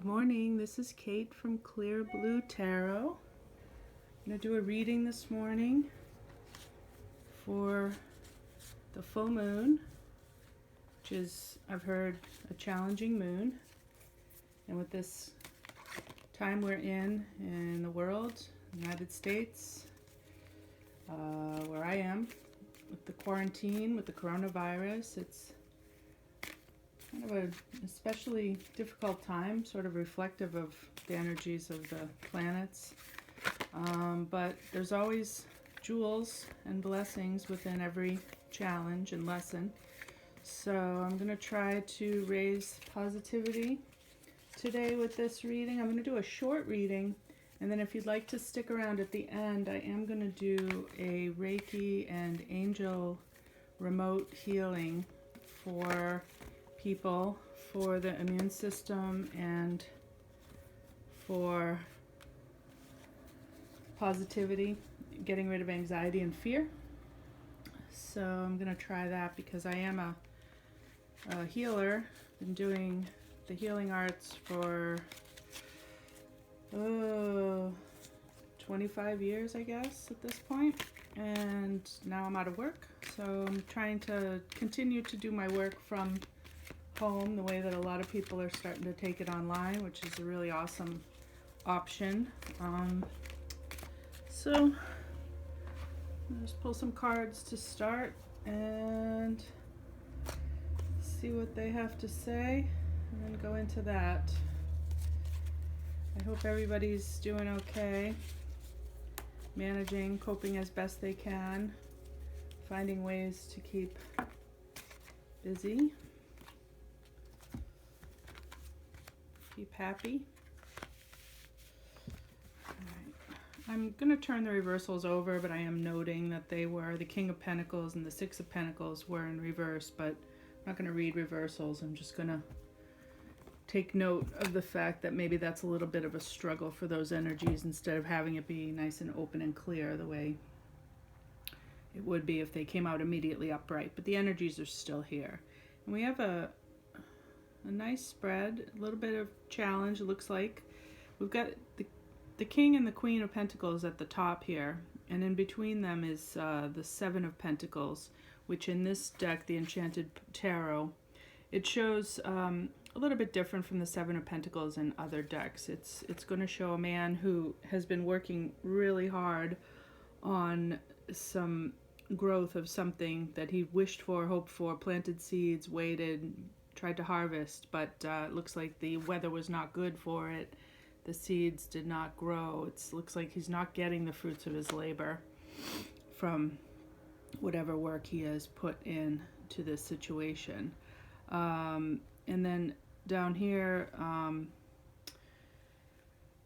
Good morning, this is Kate from Clear Blue Tarot. I'm going to do a reading this morning for the full moon, which is, I've heard, a challenging moon. And with this time we're in the world, United States, where I am, with the quarantine, with the coronavirus, it's kind of an especially difficult time, sort of reflective of the energies of the planets. But there's always jewels and blessings within every challenge and lesson. So I'm going to try to raise positivity today with this reading. I'm going to do a short reading, and then if you'd like to stick around at the end, I am going to do a Reiki and angel remote healing for people, for the immune system, and for positivity, getting rid of anxiety and fear. So I'm going to try that because I am a healer. Been doing the healing arts for 25 years, I guess, at this point. And now I'm out of work, so I'm trying to continue to do my work from home the way that a lot of people are starting to take it online, which is a really awesome option. So I'll just pull some cards to start and see what they have to say, and then go into that. I hope everybody's doing okay, managing, coping as best they can, finding ways to keep busy, keep happy. I'm going to turn the reversals over, but I am noting that they were the King of Pentacles and the Six of Pentacles were in reverse, but I'm not going to read reversals. I'm just going to take note of the fact that maybe that's a little bit of a struggle for those energies instead of having it be nice and open and clear the way it would be if they came out immediately upright. But the energies are still here. And we have a nice spread, a little bit of challenge, it looks like. We've got the King and the Queen of Pentacles at the top here, and in between them is the Seven of Pentacles, which in this deck, the Enchanted Tarot, it shows a little bit different from the Seven of Pentacles in other decks. It's going to show a man who has been working really hard on some growth of something that he wished for, hoped for, planted seeds, waited, tried to harvest, but it looks like the weather was not good for it. The seeds did not grow. It looks like he's not getting the fruits of his labor from whatever work he has put into this situation. And then down here,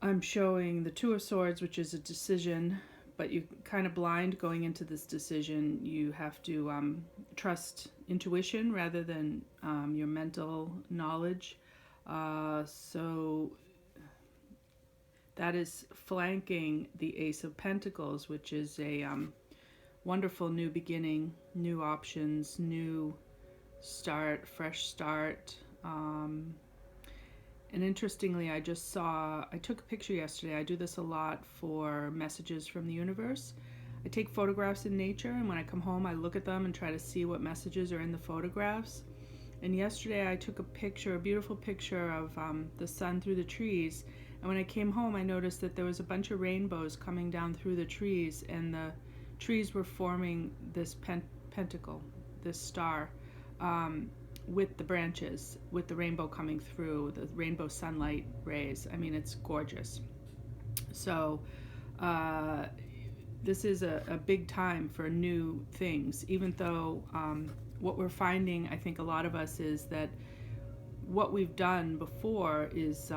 I'm showing the Two of Swords, which is a decision, but you're kind of blind going into this decision. You have to trust intuition rather than your mental knowledge. So that is flanking the Ace of Pentacles, which is a wonderful new beginning, new options, new start, fresh start. And interestingly, I took a picture yesterday. I do this a lot for messages from the universe. I take photographs in nature, and when I come home, I look at them and try to see what messages are in the photographs. And yesterday I took a beautiful picture of the sun through the trees. And when I came home, I noticed that there was a bunch of rainbows coming down through the trees, and the trees were forming this pentacle, this star, with the branches, with the rainbow coming through, the rainbow sunlight rays. I mean, it's gorgeous. So this is a big time for new things, even though what we're finding, I think a lot of us, is that what we've done before is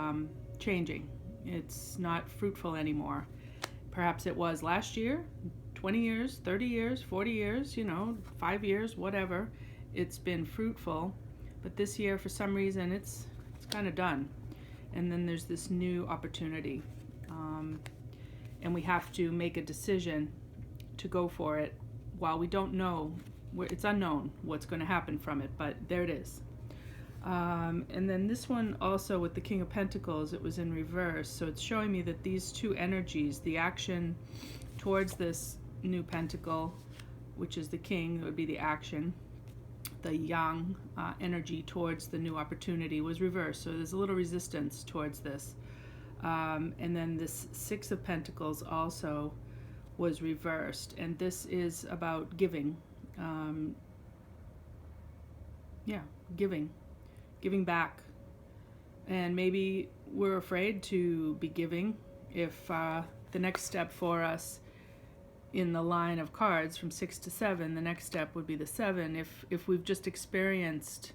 changing. It's not fruitful anymore. Perhaps it was last year, 20 years, 30 years, 40 years, 5 years, whatever. It's been fruitful, but this year, for some reason, it's kind of done. And then there's this new opportunity. And we have to make a decision to go for it while we don't know, it's unknown what's going to happen from it, but there it is. And then this one also with the King of Pentacles, it was in reverse. So it's showing me that these two energies, the action towards this new pentacle, which is the king, it would be the action, the yang energy towards the new opportunity was reversed. So there's a little resistance towards this. And then this Six of Pentacles also was reversed. And this is about giving. Giving back. And maybe we're afraid to be giving if the next step for us in the line of cards from 6 to 7, the next step would be the 7. If we've just experienced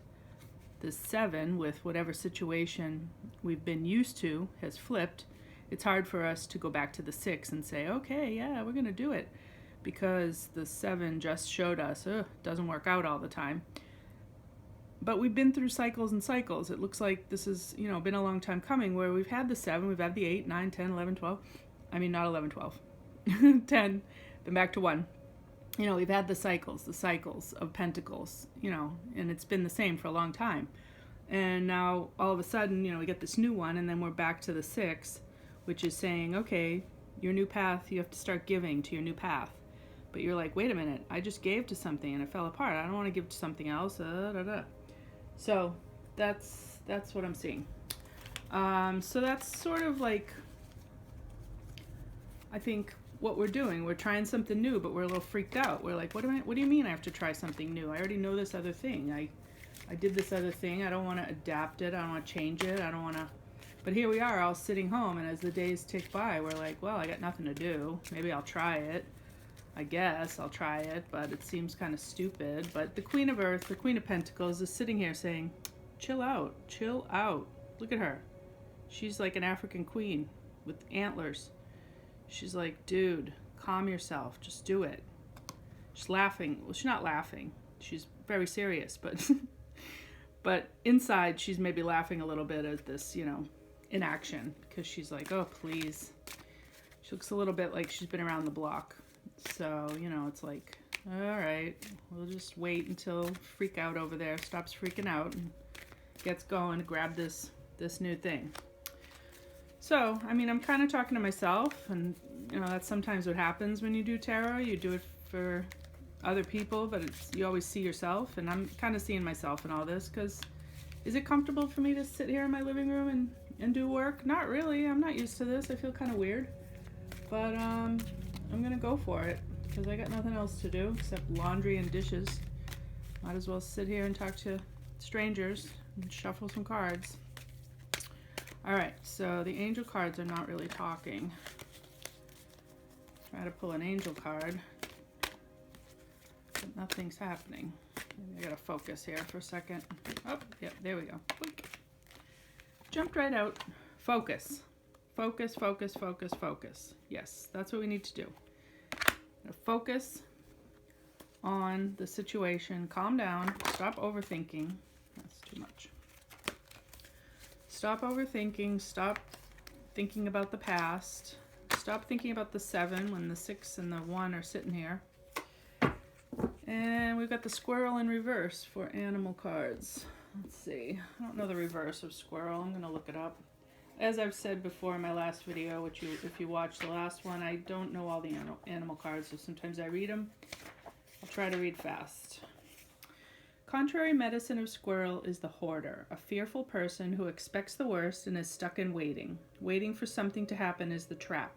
the 7 with whatever situation we've been used to has flipped, it's hard for us to go back to the 6 and say, okay, yeah, we're going to do it, because the 7 just showed us, doesn't work out all the time. But we've been through cycles and cycles. It looks like this has, been a long time coming, where we've had the 7, we've had the 8, 9, 10, 11, 12. I mean, not 11, 12. 10, then back to 1. We've had the cycles of pentacles, and it's been the same for a long time. And now all of a sudden, we get this new one, and then we're back to the 6, which is saying, okay, your new path, you have to start giving to your new path. But you're like, wait a minute, I just gave to something and it fell apart. I don't want to give to something else. So that's what I'm seeing. So that's sort of like, I think, what we're doing. We're trying something new, but we're a little freaked out. We're like, what do you mean I have to try something new? I already know this other thing. I did this other thing. I don't want to adapt it. I don't want to change it. I don't want to. But here we are all sitting home, and as the days tick by, we're like, well, I got nothing to do. Maybe I'll try it. I guess I'll try it, but it seems kind of stupid. But the Queen of Earth, the Queen of Pentacles, is sitting here saying, chill out, chill out. Look at her. She's like an African queen with antlers. She's like, dude, calm yourself. Just do it. She's laughing. Well, she's not laughing. She's very serious, but but inside she's maybe laughing a little bit at this, inaction, because she's like, oh, please. She looks a little bit like she's been around the block. So, it's like, all right, we'll just wait until Freak Out over there stops freaking out and gets going to grab this new thing. So, I'm kind of talking to myself, and, that's sometimes what happens when you do tarot. You do it for other people, but you always see yourself, and I'm kind of seeing myself in all this, because is it comfortable for me to sit here in my living room and do work? Not really. I'm not used to this. I feel kind of weird, but I'm gonna go for it, because I got nothing else to do except laundry and dishes. Might as well sit here and talk to strangers and shuffle some cards. Alright, so the angel cards are not really talking. Try to pull an angel card, but nothing's happening. Maybe I gotta focus here for a second. Oh, yep, there we go. Quick. Jumped right out. Focus. Focus, focus, focus, focus. Yes, that's what we need to do. Focus on the situation. Calm down. Stop overthinking. That's too much. Stop overthinking. Stop thinking about the past. Stop thinking about the 7 when the 6 and the 1 are sitting here. And we've got the squirrel in reverse for animal cards. Let's see. I don't know the reverse of squirrel. I'm going to look it up. As I've said before in my last video, which if you watched the last one, I don't know all the animal cards, so sometimes I read them. I'll try to read fast. Contrary medicine of squirrel is the hoarder, a fearful person who expects the worst and is stuck in waiting. Waiting for something to happen is the trap.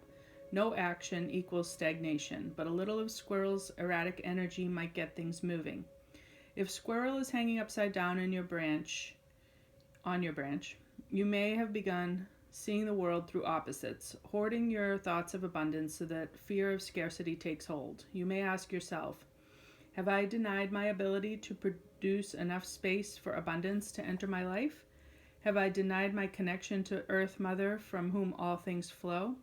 No action equals stagnation, but a little of squirrel's erratic energy might get things moving. If squirrel is hanging upside down on your branch, you may have begun seeing the world through opposites, hoarding your thoughts of abundance so that fear of scarcity takes hold. You may ask yourself, have I denied my ability to produce enough space for abundance to enter my life? Have I denied my connection to Earth Mother, from whom all things flow?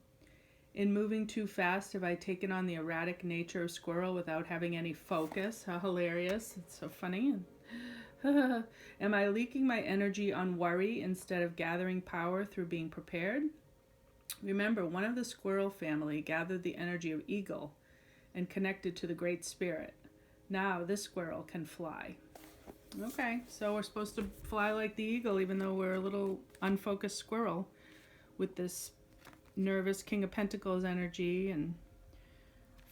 In moving too fast, have I taken on the erratic nature of squirrel without having any focus? How hilarious. It's so funny. Am I leaking my energy on worry instead of gathering power through being prepared? Remember, one of the squirrel family gathered the energy of eagle and connected to the Great Spirit. Now this squirrel can fly. Okay, so we're supposed to fly like the eagle, even though we're a little unfocused squirrel with this nervous King of Pentacles energy and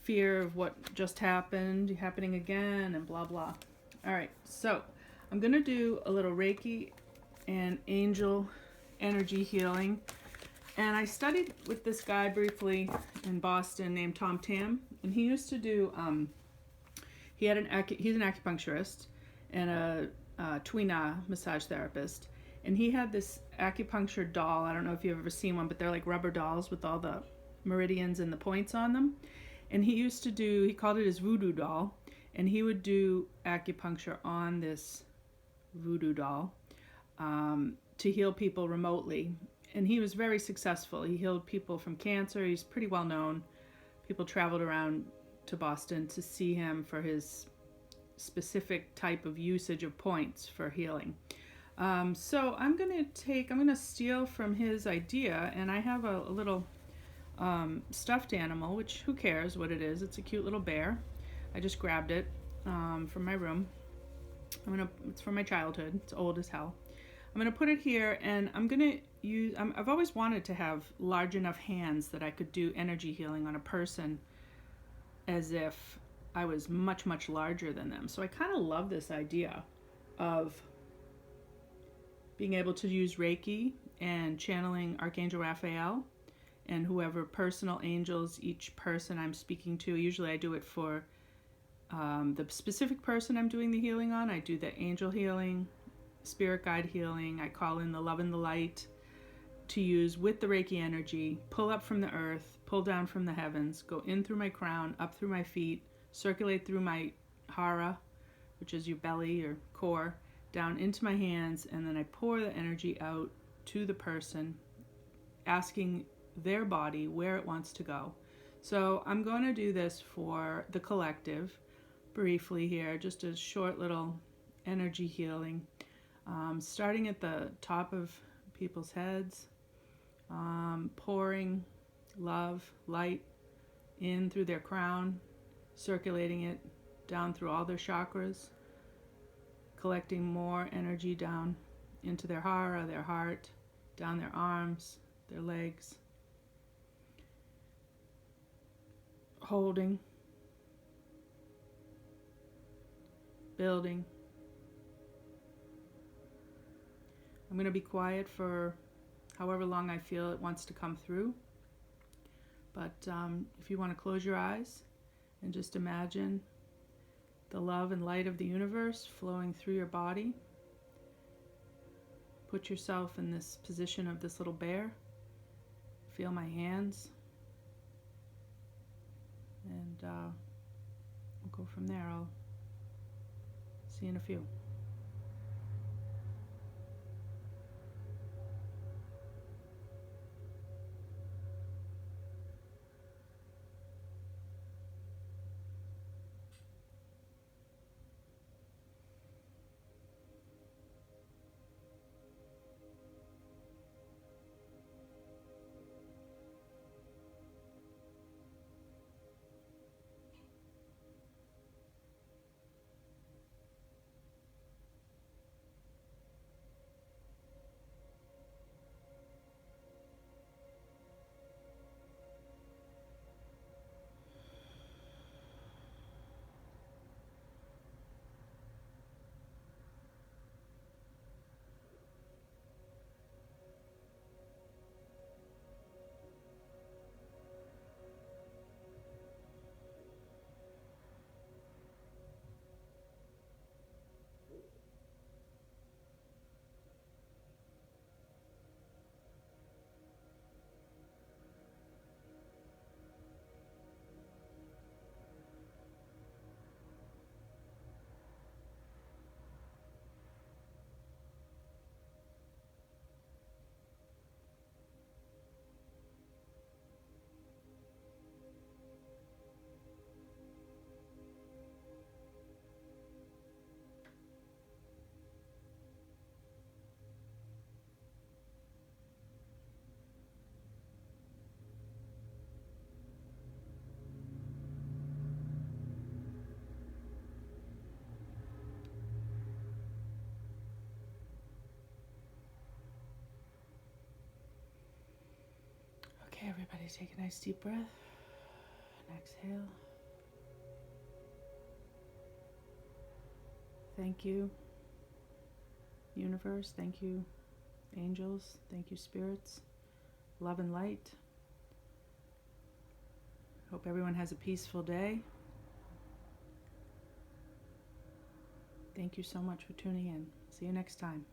fear of what just happened happening again and blah blah. All right, so I'm gonna do a little Reiki and angel energy healing. And I studied with this guy briefly in Boston named Tom Tam, and he used to do he's an acupuncturist and a Tuina massage therapist, and he had this acupuncture doll. I don't know if you've ever seen one, but they're like rubber dolls with all the meridians and the points on them. And he used to do, he called it his voodoo doll, and he would do acupuncture on this voodoo doll to heal people remotely. And he was very successful. He healed people from cancer. He's pretty well known. People traveled around to Boston to see him for his specific type of usage of points for healing. So I'm gonna steal from his idea, and I have a little stuffed animal, which who cares what it is? It's a cute little bear. I just grabbed it from my room. It's from my childhood. It's old as hell. I'm gonna put it here, and I've always wanted to have large enough hands that I could do energy healing on a person as if I was much, much larger than them. So I kind of love this idea of being able to use Reiki and channeling Archangel Raphael and whoever personal angels each person I'm speaking to. Usually I do it for the specific person I'm doing the healing on. I do the angel healing, spirit guide healing. I call in the love and the light to use with the Reiki energy, pull up from the earth, pull down from the heavens, go in through my crown, up through my feet, circulate through my hara, which is your belly, your core, down into my hands, and then I pour the energy out to the person, asking their body where it wants to go. So I'm going to do this for the collective briefly here, just a short little energy healing, starting at the top of people's heads, pouring love, light in through their crown, circulating it down through all their chakras, collecting more energy down into their hara, their heart, down their arms, their legs, holding, building. I'm going to be quiet for however long I feel it wants to come through. But if you want to close your eyes and just imagine the love and light of the universe flowing through your body, put yourself in this position of this little bear. Feel my hands. And we'll go from there. I'll see you in a few. Everybody take a nice deep breath and exhale. Thank you, universe. Thank you, angels. Thank you, spirits. Love and light. Hope everyone has a peaceful day. Thank you so much for tuning in. See you next time.